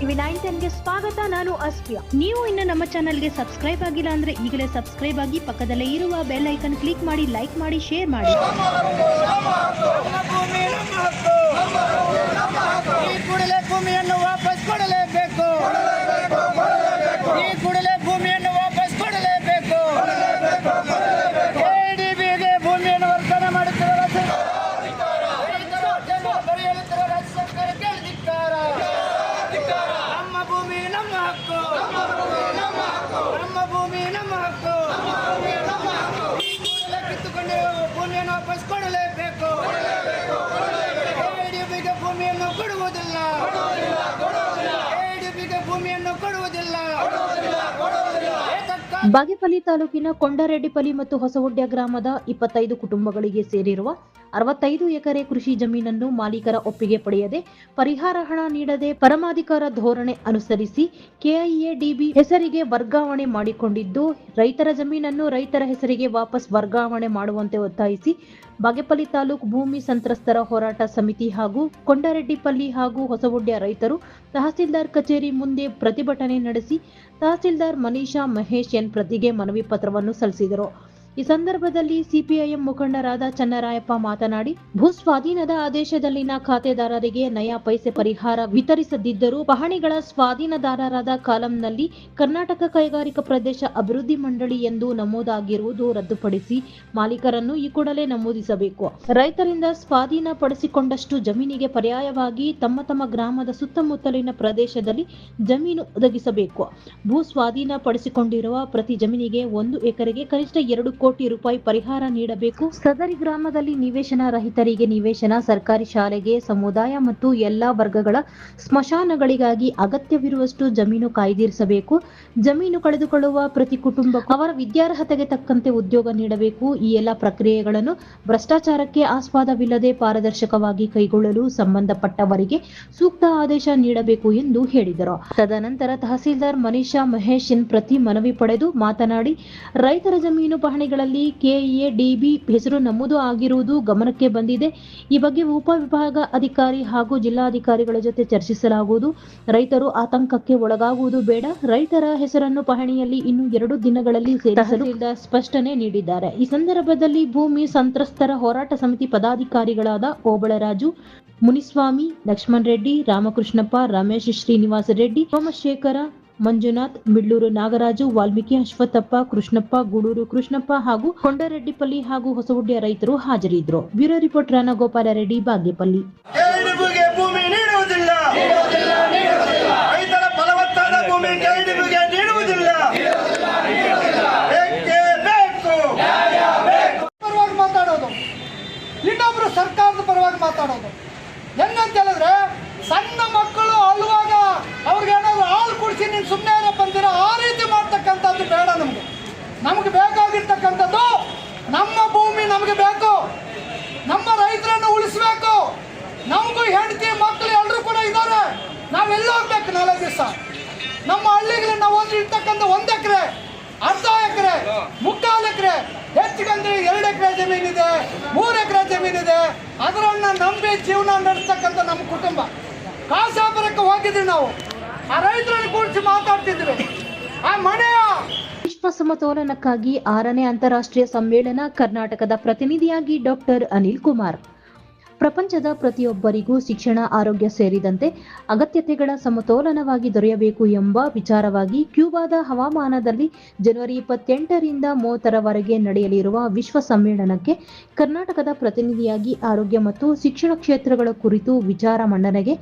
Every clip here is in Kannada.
ಟಿವಿ 910ಗೆ ಸ್ವಾಗತ. ನಾನು ಅಸ್ಫಿಯಾ. ನೀವು ಇನ್ನು ನಮ್ಮ ಚಾನೆಲ್ಗೆ ಸಬ್ಸ್ಕ್ರೈಬ್ ಆಗಿಲ್ಲ ಅಂದ್ರೆ ಈಗಲೇ ಸಬ್ಸ್ಕ್ರೈಬ್ ಆಗಿ ಪಕ್ಕದಲ್ಲೇ ಇರುವ ಬೆಲ್ ಐಕನ್ ಕ್ಲಿಕ್ ಮಾಡಿ, ಲೈಕ್ ಮಾಡಿ, ಶೇರ್ ಮಾಡಿ. ಈ ಕೂಡಲೇ ಭೂಮಿಯನ್ನು ವಾಪಸ್ ಕೊಡಲೇಬೇಕು. ಈ ಕೂಡಲೇ ಭೂಮಿಯನ್ನು ವಾಪಸ್ ಕೊಡಲೇಬೇಕು. ಎಡಿಬಿಗೆ ಭೂಮಿಯನ್ನು ವರ್ತನೆ ಮಾಡುತ್ತಿರುವ ರಾಜ್ಯ ಸರ್ಕಾರಕ್ಕೆ ಧಿಕ್ಕಾರ. ನಮ್ಮ ಭೂಮಿ ನಮ್ಮ ಹಕ್ಕು, ನಮ್ಮ ಭೂಮಿ ನಮ್ಮ ಹಕ್ಕು. ಈ ಕೂಡಲೇ ಕಿತ್ತುಕೊಂಡಿರುವ ಭೂಮಿಯನ್ನು ವಾಪಸ್ ಕೊಡಲೇಬೇಕು. ಎಡಿಬಿಗೆ ಭೂಮಿಯನ್ನು ಕೊಡುವುದಿಲ್ಲ. ಎಡಿಬಿಗೆ ಭೂಮಿಯನ್ನು ಕೊಡುವುದಿಲ್ಲ. ಬಾಗೇಪಲ್ಲಿ ತಾಲೂಕಿನ ಕೊಂಡರೆಡ್ಡಿಪಲ್ಲಿ ಮತ್ತು ಹೊಸಗುಡ್ಡ ಗ್ರಾಮದ 25 ಕುಟುಂಬಗಳಿಗೆ ಸೇರಿರುವ 65 ಎಕರೆ ಕೃಷಿ ಜಮೀನನ್ನು ಮಾಲೀಕರ ಒಪ್ಪಿಗೆ ಪಡೆಯದೆ, ಪರಿಹಾರ ಹಣ ನೀಡದೆ ಪರಮಾಧಿಕಾರ ಧೋರಣೆ ಅನುಸರಿಸಿ ಕೆಐಎಡಿಬಿ ಹೆಸರಿಗೆ ವರ್ಗಾವಣೆ ಮಾಡಿಕೊಂಡಿದ್ದು, ರೈತರ ಜಮೀನನ್ನು ರೈತರ ಹೆಸರಿಗೆ ವಾಪಸ್ ವರ್ಗಾವಣೆ ಮಾಡುವಂತೆ ಒತ್ತಾಯಿಸಿ ಬಾಗೇಪಲ್ಲಿ ತಾಲೂಕು ಭೂಮಿ ಸಂತ್ರಸ್ತರ ಹೋರಾಟ ಸಮಿತಿ ಹಾಗೂ ಕೊಂಡರೆಡ್ಡಿಪಲ್ಲಿ ಹಾಗೂ ಹೊಸಗುಡ್ಡ ರೈತರು ತಹಸೀಲ್ದಾರ್ ಕಚೇರಿ ಮುಂದೆ ಪ್ರತಿಭಟನೆ ನಡೆಸಿ ತಹಸೀಲ್ದಾರ್ ಮನೀಷಾ ಮಹೇಶ್ ಎನ್ ಪ್ರತಿಗೆ ಮನವಿ ಪತ್ರವನ್ನು ಸಲ್ಲಿಸಿದರು. ಈ ಸಂದರ್ಭದಲ್ಲಿ ಸಿಪಿಐಎಂ ಮುಖಂಡರಾದ ಚನ್ನರಾಯಪ್ಪ ಮಾತನಾಡಿ, ಭೂ ಸ್ವಾಧೀನದ ಆದೇಶದಲ್ಲಿನ ಖಾತೆದಾರರಿಗೆ ನಯಾ ಪೈಸೆ ಪರಿಹಾರ ವಿತರಿಸದಿದ್ದರೂ ಪಹಣಿಗಳ ಸ್ವಾಧೀನದಾರರಾದ ಕಾಲಂನಲ್ಲಿ ಕರ್ನಾಟಕ ಕೈಗಾರಿಕಾ ಪ್ರದೇಶ ಅಭಿವೃದ್ಧಿ ಮಂಡಳಿ ಎಂದು ನಮೂದಾಗಿರುವುದು ರದ್ದುಪಡಿಸಿ ಮಾಲೀಕರನ್ನು ಈ ಕೂಡಲೇ ನಮೂದಿಸಬೇಕು. ರೈತರಿಂದ ಸ್ವಾಧೀನ ಪಡಿಸಿಕೊಂಡಷ್ಟು ಜಮೀನಿಗೆ ಪರ್ಯಾಯವಾಗಿ ತಮ್ಮ ತಮ್ಮ ಗ್ರಾಮದ ಸುತ್ತಮುತ್ತಲಿನ ಪ್ರದೇಶದಲ್ಲಿ ಜಮೀನು ಒದಗಿಸಬೇಕು. ಭೂ ಸ್ವಾಧೀನ ಪಡಿಸಿಕೊಂಡಿರುವ ಪ್ರತಿ ಜಮೀನಿಗೆ 1 ಎಕರೆಗೆ ಕನಿಷ್ಠ 2 ಕೋಟಿ ರೂಪಾಯಿ ಪರಿಹಾರ ನೀಡಬೇಕು. ಸದರಿ ಗ್ರಾಮದಲ್ಲಿ ನಿವೇಶನ ರಹಿತರಿಗೆ ನಿವೇಶನ, ಸರ್ಕಾರಿ ಶಾಲೆಗೆ, ಸಮುದಾಯ ಮತ್ತು ಎಲ್ಲಾ ವರ್ಗಗಳ ಸ್ಮಶಾನಗಳಿಗಾಗಿ ಅಗತ್ಯವಿರುವಷ್ಟು ಜಮೀನು ಕಾಯ್ದಿರಿಸಬೇಕು. ಜಮೀನು ಕಳೆದುಕೊಳ್ಳುವ ಪ್ರತಿ ಕುಟುಂಬಕ್ಕೂ ಅವರ ವಿದ್ಯಾರ್ಹತೆಗೆ ತಕ್ಕಂತೆ ಉದ್ಯೋಗ ನೀಡಬೇಕು. ಈ ಎಲ್ಲ ಪ್ರಕ್ರಿಯೆಗಳನ್ನು ಭ್ರಷ್ಟಾಚಾರಕ್ಕೆ ಆಸ್ಪದವಿಲ್ಲದೆ ಪಾರದರ್ಶಕವಾಗಿ ಕೈಗೊಳ್ಳಲು ಸಂಬಂಧಪಟ್ಟವರಿಗೆ ಸೂಕ್ತ ಆದೇಶ ನೀಡಬೇಕು ಎಂದು ಹೇಳಿದರು. ತದನಂತರ ತಹಸೀಲ್ದಾರ್ ಮನೀಷಾ ಮಹೇಶ್ ಎನ್ ಪ್ರತಿ ಮನವಿ ಪಡೆದು ಮಾತನಾಡಿ, ರೈತರ ಜಮೀನು ಪಹಣಿಗಳಲ್ಲಿ ಕೆಎಡಿಬಿ ಹೆಸರು ನಮೂದು ಆಗಿರುವುದು ಗಮನಕ್ಕೆ ಬಂದಿದೆ. ಈ ಬಗ್ಗೆ ಉಪವಿಭಾಗ ಅಧಿಕಾರಿ ಹಾಗೂ ಜಿಲ್ಲಾಧಿಕಾರಿಗಳ ಜೊತೆ ಚರ್ಚಿಸಲಾಗುವುದು. ರೈತರು ಆತಂಕಕ್ಕೆ ಒಳಗಾಗುವುದು ಬೇಡ. ರೈತರ ಹೆಸರನ್ನು ಪಹಣಿಯಲ್ಲಿ ಇನ್ನು 2 ದಿನಗಳಲ್ಲಿ ಸೇರಿಸಲು ಸ್ಪಷ್ಟನೆ ನೀಡಿದ್ದಾರೆ. ಈ ಸಂದರ್ಭದಲ್ಲಿ ಭೂಮಿ ಸಂತ್ರಸ್ತರ ಹೋರಾಟ ಸಮಿತಿ ಪದಾಧಿಕಾರಿಗಳಾದ ಓಬಳರಾಜು, ಮುನಿಸ್ವಾಮಿ, ಲಕ್ಷ್ಮಣ್ ರೆಡ್ಡಿ, ರಾಮಕೃಷ್ಣಪ್ಪ, ರಮೇಶ್, ಶ್ರೀನಿವಾಸ ರೆಡ್ಡಿ, ಸೋಮಶೇಖರ, ಮಂಜುನಾಥ್, ಮಿಡ್ಲೂರು ನಾಗರಾಜು, ವಾಲ್ಮೀಕಿ, ಅಶ್ವತ್ಥಪ್ಪ, ಕೃಷ್ಣಪ್ಪ, ಗೂಡೂರು ಕೃಷ್ಣಪ್ಪ ಹಾಗೂ ಕೊಂಡರೆಡ್ಡಿಪಲ್ಲಿ ಹಾಗೂ ಹೊಸಗುಡ್ಡ ರೈತರು ಹಾಜರಿದ್ದರು. Bureau report Ranagopala Reddy, Bagepalli. ಭೂಮಿ ನೀಡುವುದಿಲ್ಲ. ರೈತರ ಫಲವತ್ತಾದ ಭೂಮಿ ಕೆಡಿಬಿಗೆ ನೀಡುವುದಿಲ್ಲ. ಪರವಾಗಿ ಮಾತಾಡೋದು, ಇನ್ನೊಬ್ರು ಸರ್ಕಾರದ ಪರವಾಗಿ ಮಾತಾಡೋದು ಹೆಂಗಂತ ಹೇಳಿದ್ರೆ, ಸಣ್ಣ ಮಕ್ಕಳು ಅಳುವಾಗ ಅವ್ರಿಗೆ ಏನಾದ್ರು ಹಾಲು ಕುಡಿಸಿ ನೀನು ಸುಮ್ಮನೆ ಬಂದಿರೋ ಆ ರೀತಿ ಮಾಡ್ತಕ್ಕಂಥದ್ದು ಬೇಡ. ನಮ್ಗೆ ಬೇಕಾಗಿರ್ತಕ್ಕಂಥದ್ದು ನಮ್ಮ ಭೂಮಿ ನಮಗೆ ಬೇಕು. ನಮ್ಮ ರೈತರನ್ನು ಉಳಿಸ್ಬೇಕು. ನಮಗೂ ಹೆಂಡತಿ ಮಕ್ಕಳು ಎಲ್ಲರೂ ಕೂಡ ಇದ್ದಾರೆ. ನಾವೆಲ್ಲ ಹೋಗ್ಬೇಕು. 4 ದಿವಸ ನಮ್ಮ ಹಳ್ಳಿಗೆ ನಾವು ಇರ್ತಕ್ಕಂಥ 1 ಎಕರೆ, ಅರ್ಧ ಎಕರೆ, 3/4 ಎಕರೆ, ಹೆಚ್ಚಿಗಂದ್ರೆ 2 ಎಕರೆ ಜಮೀನಿದೆ, 3 ಎಕರೆ ಜಮೀನಿದೆ. ಅದರನ್ನ ನಂಬಿ ಜೀವನ ನಡೆಸ್ತಕ್ಕಂಥ ನಮ್ಮ ಕುಟುಂಬ. ಕಾಸಾಪುರಕ್ಕೆ ಹೋಗಿದ್ವಿ ನಾವು, ಆ ರೈತರನ್ನು ಕೂರಿಸಿ ಮಾತಾಡ್ತಿದ್ವಿ. ಆ ಮನೆಯ ವಿಶ್ವ ಸಮತೋಲನಕ್ಕಾಗಿ 6ನೇ ಅಂತಾರಾಷ್ಟ್ರೀಯ ಸಮ್ಮೇಳನ. ಕರ್ನಾಟಕದ ಪ್ರತಿನಿಧಿಯಾಗಿ ಡಾಕ್ಟರ್ ಅನಿಲ್ ಕುಮಾರ್. ಪ್ರಪಂಚದ ಪ್ರತಿಯೊಬ್ಬರಿಗೂ ಶಿಕ್ಷಣ, ಆರೋಗ್ಯ ಸೇರಿದಂತೆ ಅಗತ್ಯತೆಗಳ ಸಮತೋಲನವಾಗಿ ದೊರೆಯಬೇಕು ಎಂಬ ವಿಚಾರವಾಗಿ ಕ್ಯೂಬಾದ ಹವಾಮಾನದಲ್ಲಿ ಜನವರಿ 28ರಿಂದ 30ರವರೆಗೆ ನಡೆಯಲಿರುವ ವಿಶ್ವ ಸಮ್ಮೇಳನಕ್ಕೆ ಕರ್ನಾಟಕದ ಪ್ರತಿನಿಧಿಯಾಗಿ ಆರೋಗ್ಯ ಮತ್ತು ಶಿಕ್ಷಣ ಕ್ಷೇತ್ರಗಳ ಕುರಿತು ವಿಚಾರ ಮಂಡನೆಗೆ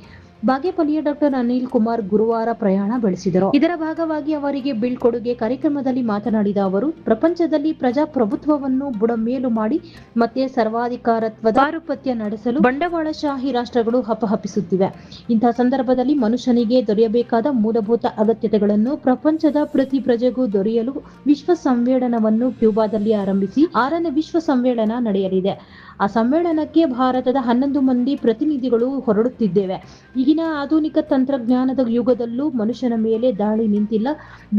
ಬಾಗೇಪಲ್ಲಿಯ ಡಾಕ್ಟರ್ ಅನಿಲ್ ಕುಮಾರ್ ಗುರುವಾರ ಪ್ರಯಾಣ ಬೆಳೆಸಿದರು. ಇದರ ಭಾಗವಾಗಿ ಅವರಿಗೆ ಬೀಳ್ಕೊಡುಗೆ ಕಾರ್ಯಕ್ರಮದಲ್ಲಿ ಮಾತನಾಡಿದ ಅವರು, ಪ್ರಪಂಚದಲ್ಲಿ ಪ್ರಜಾಪ್ರಭುತ್ವವನ್ನು ಬುಡಮೇಲು ಮಾಡಿ ಮತ್ತೆ ಸರ್ವಾಧಿಕಾರತ್ವದ ಪಾರುಪತ್ಯ ನಡೆಸಲು ಬಂಡವಾಳಶಾಹಿ ರಾಷ್ಟ್ರಗಳು ಹಪಹಪಿಸುತ್ತಿವೆ. ಇಂತಹ ಸಂದರ್ಭದಲ್ಲಿ ಮನುಷ್ಯನಿಗೆ ದೊರೆಯಬೇಕಾದ ಮೂಲಭೂತ ಅಗತ್ಯತೆಗಳನ್ನು ಪ್ರಪಂಚದ ಪ್ರತಿ ಪ್ರಜೆಗೂ ದೊರೆಯಲು ವಿಶ್ವ ಸಮ್ಮೇಳನವನ್ನು ಕ್ಯೂಬಾದಲ್ಲಿ ಆರಂಭಿಸಿ 6ನೇ ವಿಶ್ವ ಸಮ್ಮೇಳನ ನಡೆಯಲಿದೆ. ಆ ಸಮ್ಮೇಳನಕ್ಕೆ ಭಾರತದ 11 ಮಂದಿ ಪ್ರತಿನಿಧಿಗಳು ಹೊರಡುತ್ತಿದ್ದೇವೆ. ಈಗಿನ ಆಧುನಿಕ ತಂತ್ರಜ್ಞಾನದ ಯುಗದಲ್ಲೂ ಮನುಷ್ಯನ ಮೇಲೆ ದಾಳಿ ನಿಂತಿಲ್ಲ,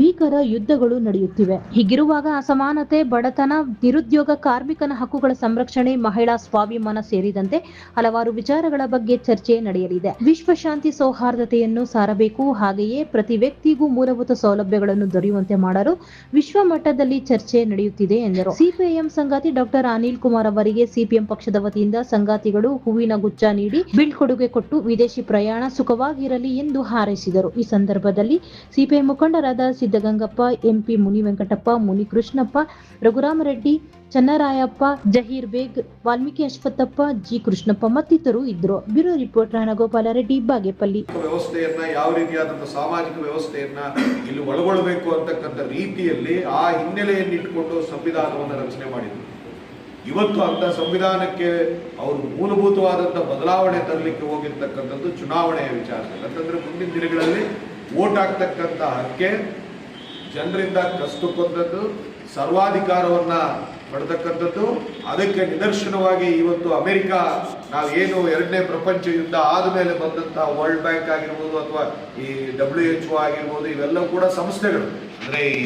ಭೀಕರ ಯುದ್ಧಗಳು ನಡೆಯುತ್ತಿವೆ. ಹೀಗಿರುವಾಗ ಅಸಮಾನತೆ, ಬಡತನ, ನಿರುದ್ಯೋಗ, ಕಾರ್ಮಿಕನ ಹಕ್ಕುಗಳ ಸಂರಕ್ಷಣೆ, ಮಹಿಳಾ ಸ್ವಾಭಿಮಾನ ಸೇರಿದಂತೆ ಹಲವಾರು ವಿಚಾರಗಳ ಬಗ್ಗೆ ಚರ್ಚೆ ನಡೆಯಲಿದೆ. ವಿಶ್ವ ಶಾಂತಿ ಸೌಹಾರ್ದತೆಯನ್ನು ಸಾರಬೇಕು. ಹಾಗೆಯೇ ಪ್ರತಿ ವ್ಯಕ್ತಿಗೂ ಮೂಲಭೂತ ಸೌಲಭ್ಯಗಳನ್ನು ದೊರೆಯುವಂತೆ ಮಾಡಲು ವಿಶ್ವ ಮಟ್ಟದಲ್ಲಿ ಚರ್ಚೆ ನಡೆಯುತ್ತಿದೆ ಎಂದರು. ಸಿಪಿಐಎಂ ಸಂಗಾತಿ ಡಾಕ್ಟರ್ ಅನಿಲ್ ಕುಮಾರ್ ಅವರಿಗೆ ಸಿಪಿಎಂ ಪಕ್ಷದ ವತಿಯಿಂದ ಸಂಗಾತಿಗಳು ಹೂವಿನ ಗುಚ್ಛ ನೀಡಿ ಬೀಳ್ಕೊಡುಗೆ ಕೊಟ್ಟು ವಿದೇಶಿ ಪ್ರಯಾಣ ಸುಖವಾಗಿರಲಿ ಎಂದು ಹಾರೈಸಿದರು. ಈ ಸಂದರ್ಭದಲ್ಲಿ ಸಿಪಿಐ ಮುಖಂಡರಾದ ಸಿದ್ದಗಂಗಪ್ಪ, ಎಂಪಿ ಮುನಿವೆಂಕಟಪ್ಪ, ಮುನಿಕೃಷ್ಣಪ್ಪ, ರಘುರಾಮರೆಡ್ಡಿ, ಚನ್ನರಾಯಪ್ಪ, ಜಹೀರ್ ಬೇಗ್, ವಾಲ್ಮೀಕಿ ಅಶ್ವತ್ಥಪ್ಪ, ಜಿ ಕೃಷ್ಣಪ್ಪ ಮತ್ತಿತರರು ಇದ್ದರು. Bureau report Ranagopala Reddy, Bagepalli. ವ್ಯವಸ್ಥೆಯನ್ನ ಯಾವ ರೀತಿಯಾದಂತಹ ಸಾಮಾಜಿಕ ವ್ಯವಸ್ಥೆಯನ್ನ ಇಲ್ಲಿ ಒಳಗೊಳ್ಳಬೇಕು ಅಂತಕ್ಕಂಥ ರೀತಿಯಲ್ಲಿ ಆ ಹಿನ್ನೆಲೆಯನ್ನು ಇಟ್ಕೊಂಡು ಸಂವಿಧಾನವನ್ನು ರಚನೆ ಮಾಡಿದ್ರು. ಇವತ್ತು ಅಂತ ಸಂವಿಧಾನಕ್ಕೆ ಅವರು ಮೂಲಭೂತವಾದಂತಹ ಬದಲಾವಣೆ ತರಲಿಕ್ಕೆ ಹೋಗಿರ್ತಕ್ಕಂಥದ್ದು ಚುನಾವಣೆಯ ವಿಚಾರದಲ್ಲಿ. ಅಂತಂದ್ರೆ ಮುಂದಿನ ದಿನಗಳಲ್ಲಿ ವೋಟ್ ಆಗ್ತಕ್ಕಂಥ ಹಕ್ಕೆ, ಜನರಿಂದ ಕಷ್ಟಕ್ಕೊಂದದ್ದು, ಸರ್ವಾಧಿಕಾರವನ್ನ ಪಡೆತಕ್ಕಂಥದ್ದು. ಅದಕ್ಕೆ ನಿದರ್ಶನವಾಗಿ ಇವತ್ತು ಅಮೆರಿಕ, ನಾವೇನು 2ನೇ ಪ್ರಪಂಚ ಯುದ್ಧ ಆದಮೇಲೆ ಬಂದಂತಹ ವರ್ಲ್ಡ್ ಬ್ಯಾಂಕ್ ಆಗಿರ್ಬೋದು ಅಥವಾ ಈ WHO ಆಗಿರ್ಬೋದು, ಇವೆಲ್ಲವೂ ಕೂಡ ಸಂಸ್ಥೆಗಳು. ಅಂದ್ರೆ ಈ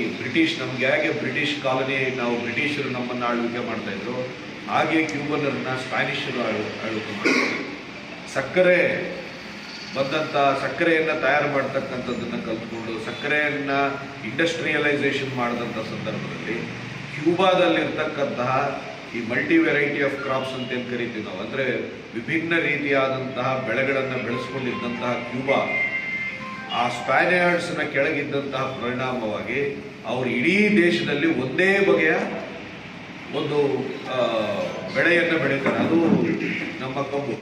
ನಮ್ಗೆ ಹೇಗೆ ಬ್ರಿಟಿಷ್ ಕಾಲನಿ, ನಾವು ಬ್ರಿಟಿಷರು ನಮ್ಮನ್ನು ಆಳ್ವಿಕೆ ಮಾಡ್ತಾ ಇದ್ರು, ಹಾಗೆ ಕ್ಯೂಬನರನ್ನ ಸ್ಪ್ಯಾನಿಷರು ಆಳ್ವಿಕೆ ಮಾಡ್ತಾರೆ. ಸಕ್ಕರೆ ಬಂದಂಥ ಸಕ್ಕರೆಯನ್ನು ತಯಾರು ಮಾಡ್ತಕ್ಕಂಥದ್ದನ್ನು ಕಲ್ತ್ಕೊಂಡು ಸಕ್ಕರೆಯನ್ನ ಇಂಡಸ್ಟ್ರಿಯಲೈಸೇಷನ್ ಮಾಡಿದಂಥ ಸಂದರ್ಭದಲ್ಲಿ ಕ್ಯೂಬಾದಲ್ಲಿರ್ತಕ್ಕಂತಹ ಈ ಮಲ್ಟಿ ವೆರೈಟಿ ಆಫ್ ಕ್ರಾಪ್ಸ್ ಅಂತ ಏನು ಕರಿತೀವಿ ನಾವು, ಅಂದರೆ ವಿಭಿನ್ನ ರೀತಿಯಾದಂತಹ ಬೆಳೆಗಳನ್ನು ಬೆಳೆಸ್ಕೊಂಡಿದ್ದಂತಹ ಕ್ಯೂಬಾ ಆ ಸ್ಪ್ಯಾನಿಯರ್ಡ್ಸ್ನ ಕೆಳಗಿದ್ದಂತಹ ಪರಿಣಾಮವಾಗಿ ಅವರು ಇಡೀ ದೇಶದಲ್ಲಿ ಒಂದೇ ಬಗೆಯ ಒಂದು ಬೆಳೆಯನ್ನು ಬೆಳೀತಾರೆ, ಅದು ನಮ್ಮ ಕಬ್ಬು.